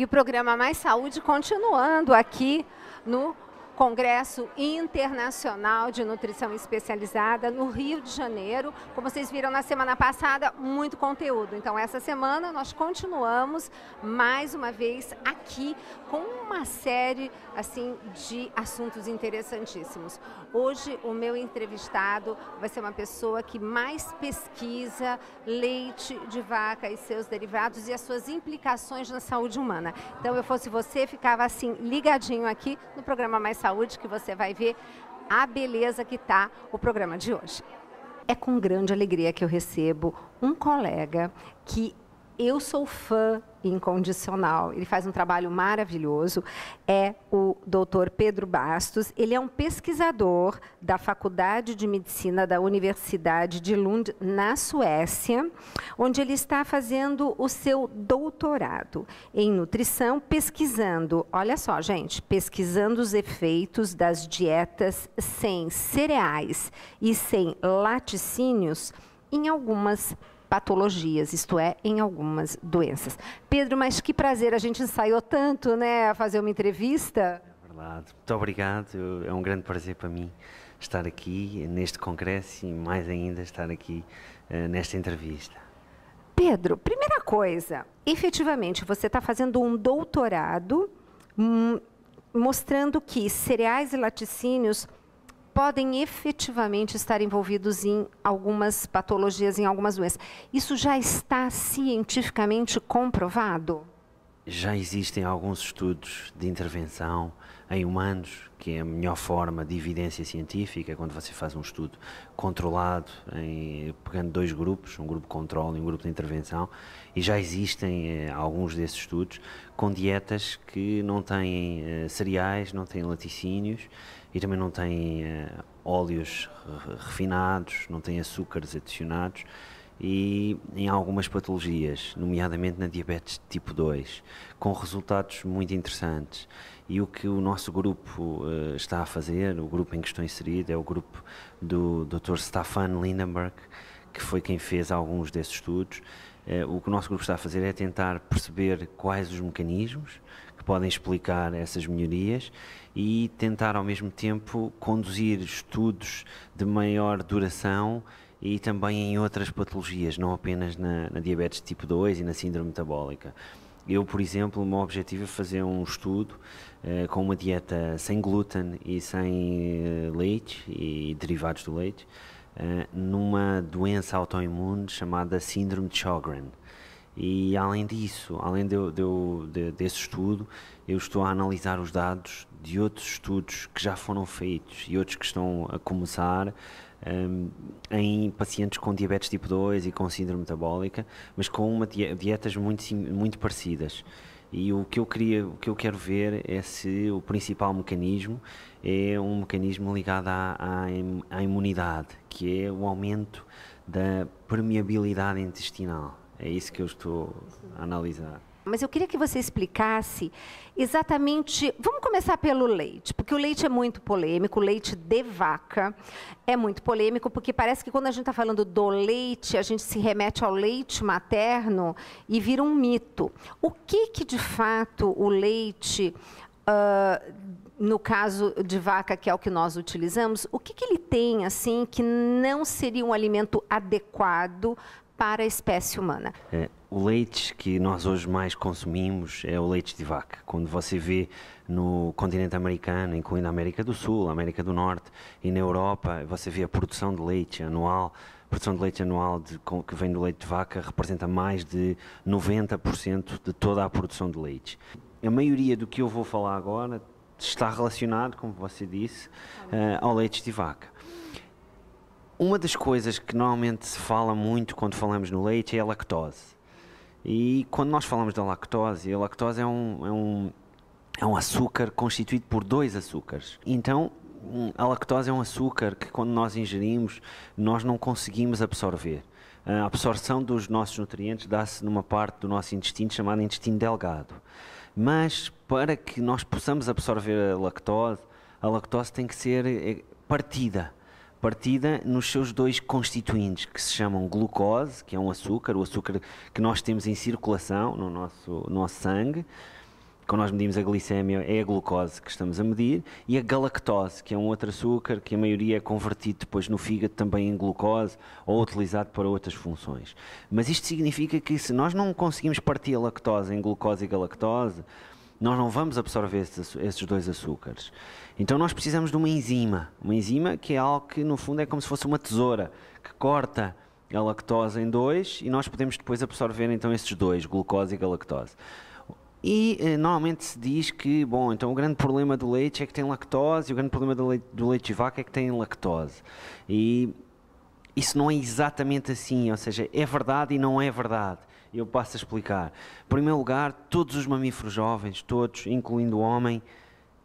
E o programa Mais Saúde continuando aqui no Congresso Internacional de Nutrição Especializada no Rio de Janeiro. Como vocês viram na semana passada, muito conteúdo. Então essa semana nós continuamos mais uma vez aqui com uma série assim de assuntos interessantíssimos. Hoje o meu entrevistado vai ser uma pessoa que mais pesquisa leite de vaca e seus derivados e as suas implicações na saúde humana. Então eu fosse você, ficava assim ligadinho aqui no programa Mais Saúde, que você vai ver a beleza que está o programa de hoje. É com grande alegria que eu recebo um colega que eu sou fã incondicional. Ele faz um trabalho maravilhoso. É o Dr. Pedro Bastos. Ele é um pesquisador da Faculdade de Medicina da Universidade de Lund, na Suécia, onde ele está fazendo o seu doutorado em nutrição, pesquisando, olha só, gente, pesquisando os efeitos das dietas sem cereais e sem laticínios em algumas patologias, isto é, em algumas doenças. Pedro, mas que prazer, a gente ensaiou tanto, né, a fazer uma entrevista. É verdade, muito obrigado, é um grande prazer para mim estar aqui neste congresso e mais ainda estar aqui nesta entrevista. Pedro, primeira coisa, efetivamente você está fazendo um doutorado mostrando que cereais e laticínios podem efetivamente estar envolvidos em algumas patologias, em algumas doenças. Isso já está cientificamente comprovado? Já existem alguns estudos de intervenção em humanos, que é a melhor forma de evidência científica, quando você faz um estudo controlado, pegando dois grupos, um grupo controle e um grupo de intervenção, e já existem alguns desses estudos com dietas que não têm cereais, não têm laticínios, e também não têm óleos refinados, não têm açúcares adicionados, e em algumas patologias, nomeadamente na diabetes tipo 2, com resultados muito interessantes. E o que o nosso grupo está a fazer, o grupo em que estou inserido, é o grupo do Dr. Staffan Lindenberg, que foi quem fez alguns desses estudos. O que o nosso grupo está a fazer é tentar perceber quais os mecanismos que podem explicar essas melhorias e tentar ao mesmo tempo conduzir estudos de maior duração e também em outras patologias, não apenas na diabetes tipo 2 e na síndrome metabólica. Eu, por exemplo, o meu objetivo é fazer um estudo com uma dieta sem glúten e sem leite e derivados do leite, numa doença autoimune chamada síndrome de Sjögren. E além disso, além desse estudo, eu estou a analisar os dados de outros estudos que já foram feitos e outros que estão a começar em pacientes com diabetes tipo 2 e com síndrome metabólica, mas com dietas muito parecidas. E o que eu quero ver é se o principal mecanismo é um mecanismo ligado à imunidade, que é o aumento da permeabilidade intestinal. É isso que eu estou a analisar. Mas eu queria que você explicasse exatamente... Vamos começar pelo leite, porque o leite é muito polêmico, o leite de vaca é muito polêmico, porque parece que quando a gente está falando do leite, a gente se remete ao leite materno e vira um mito. O que de fato o leite, no caso de vaca, que é o que nós utilizamos, o que ele tem assim que não seria um alimento adequado para a espécie humana? O leite que nós hoje mais consumimos é o leite de vaca. Quando você vê no continente americano, incluindo a América do Sul, a América do Norte e na Europa, você vê a produção de leite anual. A produção de leite anual que vem do leite de vaca representa mais de 90% de toda a produção de leite. A maioria do que eu vou falar agora está relacionado, como você disse, ao leite de vaca. Uma das coisas que normalmente se fala muito quando falamos no leite é a lactose. E quando nós falamos da lactose, a lactose é um açúcar constituído por dois açúcares. Então, a lactose é um açúcar que quando nós ingerimos, nós não conseguimos absorver. A absorção dos nossos nutrientes dá-se numa parte do nosso intestino chamada intestino delgado. Mas para que nós possamos absorver a lactose tem que ser partida nos seus dois constituintes, que se chamam glucose, que é um açúcar, o açúcar que nós temos em circulação no nosso sangue, quando nós medimos a glicémia, é a glucose que estamos a medir, e a galactose, que é um outro açúcar que a maioria é convertido depois no fígado também em glucose ou utilizado para outras funções. Mas isto significa que se nós não conseguimos partir a lactose em glucose e galactose, nós não vamos absorver esses dois açúcares. Então nós precisamos de uma enzima que é algo que no fundo é como se fosse uma tesoura, que corta a lactose em dois e nós podemos depois absorver então esses dois, glucose e galactose. E normalmente se diz que, bom, então o grande problema do leite é que tem lactose e o grande problema do leite de vaca é que tem lactose. E isso não é exatamente assim, ou seja, é verdade e não é verdade. Eu passo a explicar. Em primeiro lugar, todos os mamíferos jovens, todos, incluindo o homem,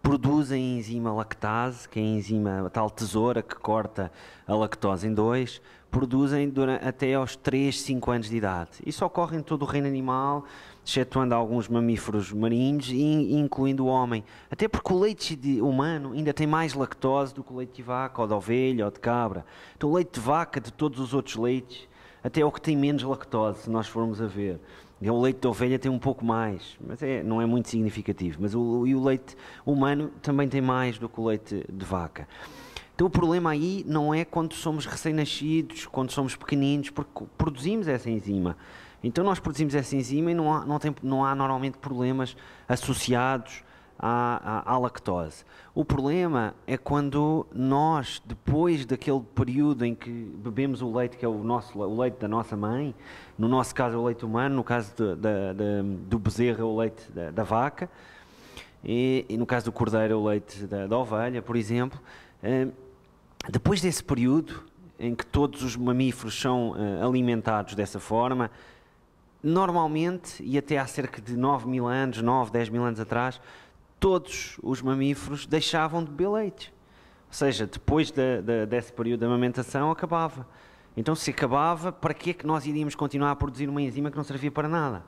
produzem a enzima lactase, que é a enzima, a tal tesoura que corta a lactose em dois, produzem até aos 3, 5 anos de idade. Isso ocorre em todo o reino animal, excetuando alguns mamíferos marinhos e incluindo o homem. Até porque o leite humano ainda tem mais lactose do que o leite de vaca, ou de ovelha, ou de cabra. Então o leite de vaca, de todos os outros leites, até é o que tem menos lactose, se nós formos a ver. O leite de ovelha tem um pouco mais, mas não é muito significativo. Mas o leite humano também tem mais do que o leite de vaca. Então o problema aí não é quando somos recém-nascidos, quando somos pequeninos, porque produzimos essa enzima. Então nós produzimos essa enzima e não há normalmente problemas associados à lactose. O problema é quando nós, depois daquele período em que bebemos o leite, que é o leite da nossa mãe, no nosso caso é o leite humano, no caso do bezerro é o leite da vaca, e no caso do cordeiro é o leite da ovelha, por exemplo. Depois desse período em que todos os mamíferos são alimentados dessa forma, normalmente, e até há cerca de 9 mil anos, 9, 10 mil anos atrás, todos os mamíferos deixavam de beber leite. Ou seja, depois desse período de amamentação, acabava. Então, se acabava, para que é que nós iríamos continuar a produzir uma enzima que não servia para nada?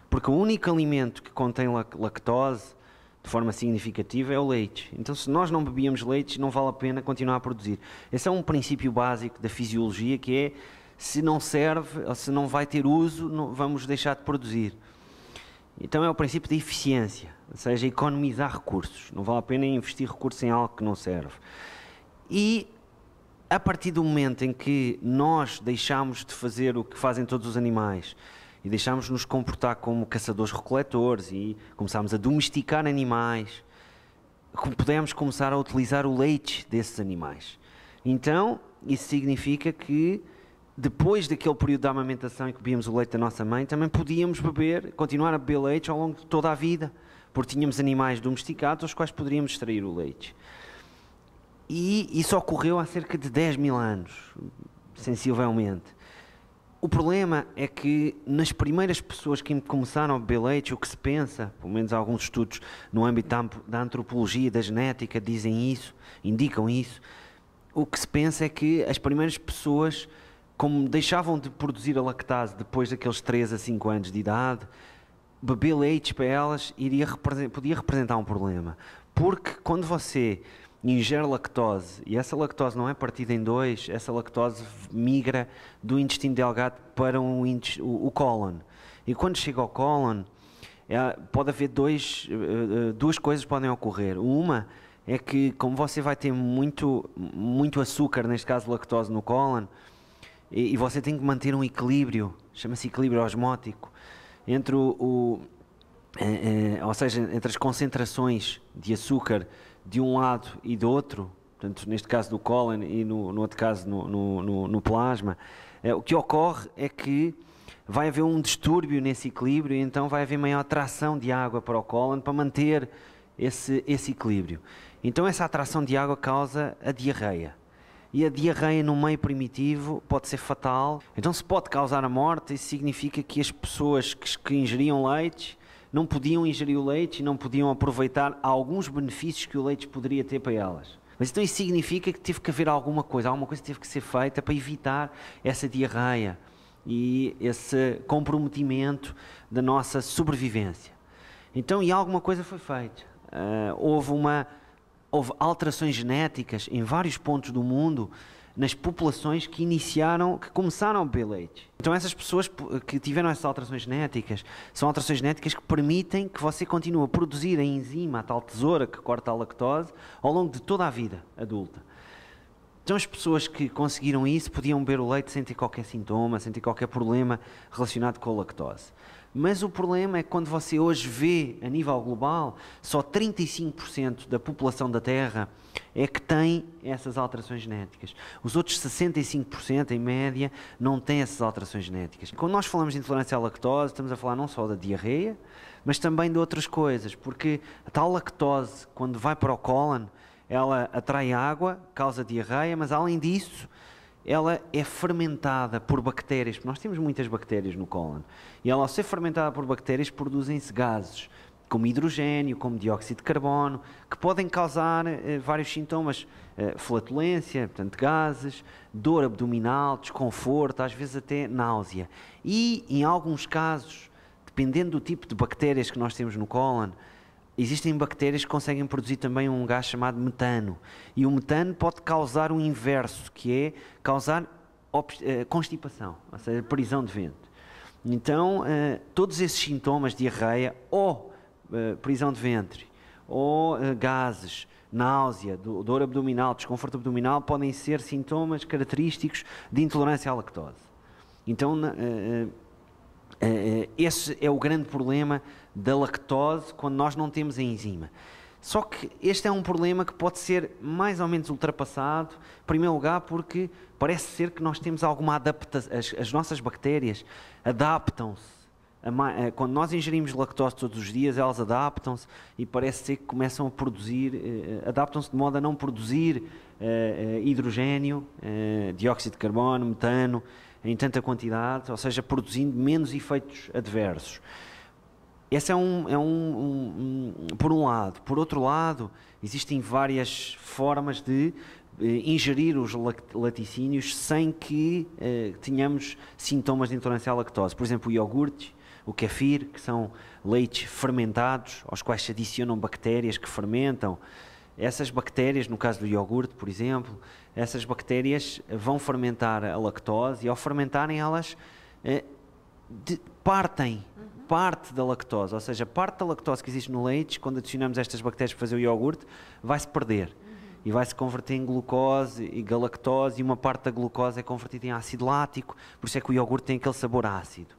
Porque o único alimento que contém lactose, de forma significativa, é o leite. Então, se nós não bebíamos leite, não vale a pena continuar a produzir. Esse é um princípio básico da fisiologia, que é, se não serve, ou se não vai ter uso, vamos deixar de produzir. Então é o princípio da eficiência, ou seja, economizar recursos. Não vale a pena investir recursos em algo que não serve. E a partir do momento em que nós deixamos de fazer o que fazem todos os animais e deixamos de nos comportar como caçadores-recoletores e começamos a domesticar animais, podemos começar a utilizar o leite desses animais. Então, isso significa que depois daquele período de amamentação em que bebíamos o leite da nossa mãe, também podíamos continuar a beber leite ao longo de toda a vida, porque tínhamos animais domesticados aos quais poderíamos extrair o leite. E isso ocorreu há cerca de 10 mil anos, sensivelmente. O problema é que nas primeiras pessoas que começaram a beber leite, o que se pensa, pelo menos alguns estudos no âmbito da antropologia, da genética, dizem isso, indicam isso, o que se pensa é que as primeiras pessoas, como deixavam de produzir a lactase depois daqueles 3 a 5 anos de idade, beber leite para elas podia representar um problema. Porque quando você ingere lactose, e essa lactose não é partida em dois, essa lactose migra do intestino delgado para o cólon. E quando chega ao cólon, pode haver duas coisas podem ocorrer. Uma é que, como você vai ter muito açúcar, neste caso lactose, no cólon, e você tem que manter um equilíbrio, chama-se equilíbrio osmótico, entre ou seja, entre as concentrações de açúcar de um lado e do outro, portanto, neste caso do cólon e no outro caso no plasma. O que ocorre é que vai haver um distúrbio nesse equilíbrio e então vai haver maior atração de água para o cólon para manter esse equilíbrio. Então essa atração de água causa a diarreia. E a diarreia no meio primitivo pode ser fatal. Então se pode causar a morte, isso significa que as pessoas que ingeriam leite não podiam ingerir o leite e não podiam aproveitar alguns benefícios que o leite poderia ter para elas. Mas então isso significa que teve que haver alguma coisa teve que ser feita para evitar essa diarreia e esse comprometimento da nossa sobrevivência. Então, e alguma coisa foi feita. Houve alterações genéticas em vários pontos do mundo nas populações que começaram a beber leite. Então essas pessoas que tiveram essas alterações genéticas, são alterações genéticas que permitem que você continue a produzir a enzima, a tal tesoura que corta a lactose, ao longo de toda a vida adulta. Então as pessoas que conseguiram isso podiam beber o leite sem ter qualquer sintoma, sem ter qualquer problema relacionado com a lactose. Mas o problema é que quando você hoje vê, a nível global, só 35% da população da Terra é que tem essas alterações genéticas. Os outros 65%, em média, não têm essas alterações genéticas. Quando nós falamos de intolerância à lactose, estamos a falar não só da diarreia, mas também de outras coisas, porque a tal lactose, quando vai para o cólon, ela atrai água, causa diarreia, mas além disso, ela é fermentada por bactérias, porque nós temos muitas bactérias no cólon, e ela, ao ser fermentada por bactérias, produzem-se gases, como hidrogênio, como dióxido de carbono, que podem causar vários sintomas, flatulência, portanto gases, dor abdominal, desconforto, às vezes até náusea. E, em alguns casos, dependendo do tipo de bactérias que nós temos no cólon, existem bactérias que conseguem produzir também um gás chamado metano. E o metano pode causar o inverso, que é causar constipação, ou seja, prisão de ventre. Então, todos esses sintomas, diarreia ou prisão de ventre, ou gases, náusea, dor abdominal, desconforto abdominal, podem ser sintomas característicos de intolerância à lactose. Então, esse é o grande problema da lactose quando nós não temos a enzima. Só que este é um problema que pode ser mais ou menos ultrapassado, em primeiro lugar porque parece ser que nós temos alguma adaptação, as nossas bactérias adaptam-se. Quando nós ingerimos lactose todos os dias, elas adaptam-se e parece ser que começam a produzir, adaptam-se de modo a não produzir hidrogênio, dióxido de carbono, metano, em tanta quantidade, ou seja, produzindo menos efeitos adversos. Esse é por um lado. Por outro lado, existem várias formas de ingerir os laticínios sem que tenhamos sintomas de intolerância à lactose. Por exemplo, o iogurte, o kefir, que são leites fermentados, aos quais se adicionam bactérias que fermentam. Essas bactérias, no caso do iogurte, por exemplo, essas bactérias vão fermentar a lactose e, ao fermentarem, elas partem parte da lactose, ou seja, parte da lactose que existe no leite, quando adicionamos estas bactérias para fazer o iogurte, vai-se perder e vai-se converter em glucose e galactose, e uma parte da glucose é convertida em ácido lático, por isso é que o iogurte tem aquele sabor ácido.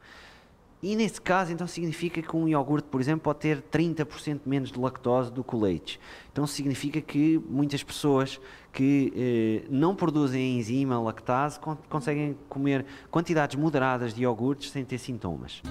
E nesse caso, então, significa que um iogurte, por exemplo, pode ter 30% menos de lactose do que o leite. Então, significa que muitas pessoas que não produzem a enzima lactase conseguem comer quantidades moderadas de iogurtes sem ter sintomas.